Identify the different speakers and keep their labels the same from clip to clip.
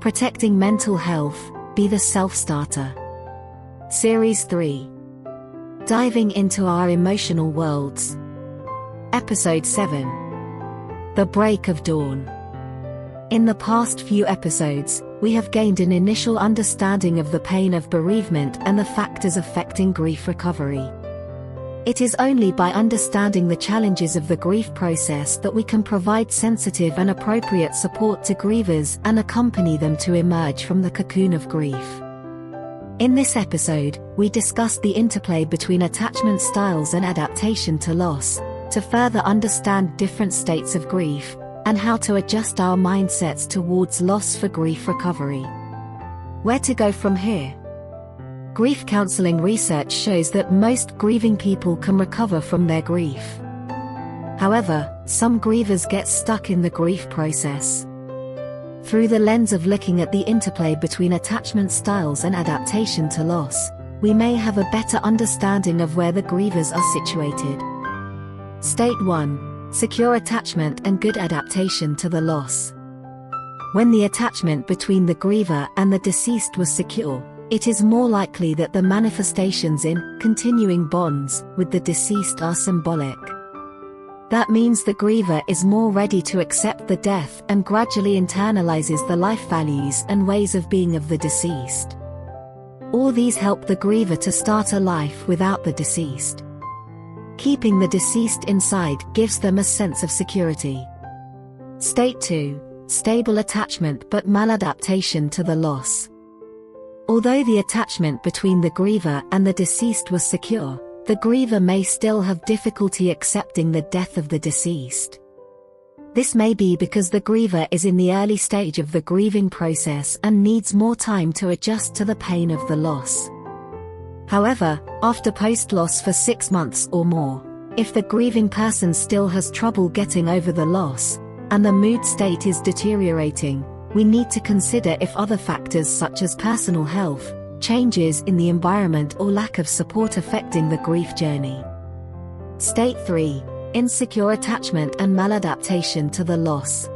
Speaker 1: Protecting Mental Health, Be the Self-Starter. Series 3. Diving into Our Emotional Worlds. Episode 7. The Break of Dawn. In the past few episodes, we have gained an initial understanding of the pain of bereavement and the factors affecting grief recovery. It is only by understanding the challenges of the grief process that we can provide sensitive and appropriate support to grievers and accompany them to emerge from the cocoon of grief. In this episode, we discuss the interplay between attachment styles and adaptation to loss, to further understand different states of grief, and how to adjust our mindsets towards loss for grief recovery. Where to go from here? Grief counseling research shows that most grieving people can recover from their grief. However, some grievers get stuck in the grief process. Through the lens of looking at the interplay between attachment styles and adaptation to loss, we may have a better understanding of where the grievers are situated. State 1. Secure attachment and good adaptation to the loss. When the attachment between the griever and the deceased was secure, it is more likely that the manifestations in continuing bonds with the deceased are symbolic. That means the griever is more ready to accept the death and gradually internalizes the life values and ways of being of the deceased. All these help the griever to start a life without the deceased. Keeping the deceased inside gives them a sense of security. State 2. Stable attachment but maladaptation to the loss. Although the attachment between the griever and the deceased was secure, the griever may still have difficulty accepting the death of the deceased. This may be because the griever is in the early stage of the grieving process and needs more time to adjust to the pain of the loss. However, after post-loss for 6 months or more, if the grieving person still has trouble getting over the loss, and the mood state is deteriorating, we need to consider if other factors such as personal health, changes in the environment or lack of support affecting the grief journey. State 3. Insecure attachment and maladaptation to the loss.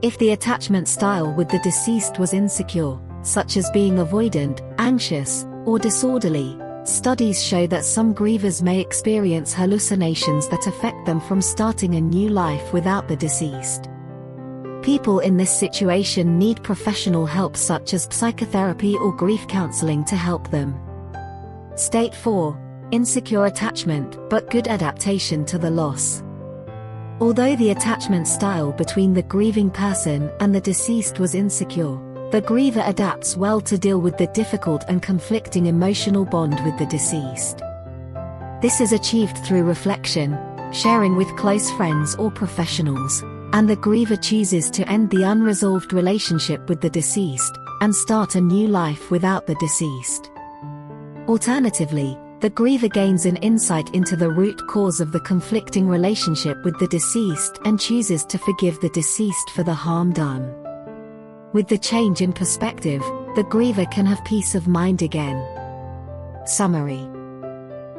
Speaker 1: If the attachment style with the deceased was insecure, such as being avoidant, anxious, or disorderly, studies show that some grievers may experience hallucinations that affect them from starting a new life without the deceased. People in this situation need professional help such as psychotherapy or grief counseling to help them. State 4. Insecure attachment but good adaptation to the loss. Although the attachment style between the grieving person and the deceased was insecure, the griever adapts well to deal with the difficult and conflicting emotional bond with the deceased. This is achieved through reflection, sharing with close friends or professionals, and the griever chooses to end the unresolved relationship with the deceased, and start a new life without the deceased. Alternatively, the griever gains an insight into the root cause of the conflicting relationship with the deceased and chooses to forgive the deceased for the harm done. With the change in perspective, the griever can have peace of mind again. Summary.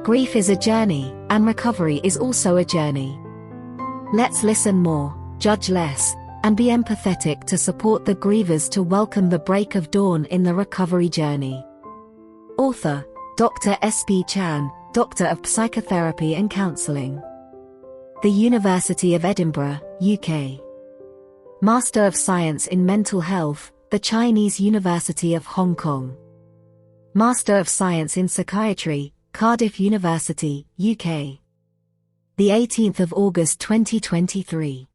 Speaker 1: Grief is a journey, and recovery is also a journey. Let's listen more, judge less, and be empathetic to support the grievers to welcome the break of dawn in the recovery journey. Author, Dr. S.P. Chan, Doctor of Psychotherapy and Counselling. The University of Edinburgh, UK. Master of Science in Mental Health, the Chinese University of Hong Kong. Master of Science in Psychiatry, Cardiff University, UK. The 18th of August 2023.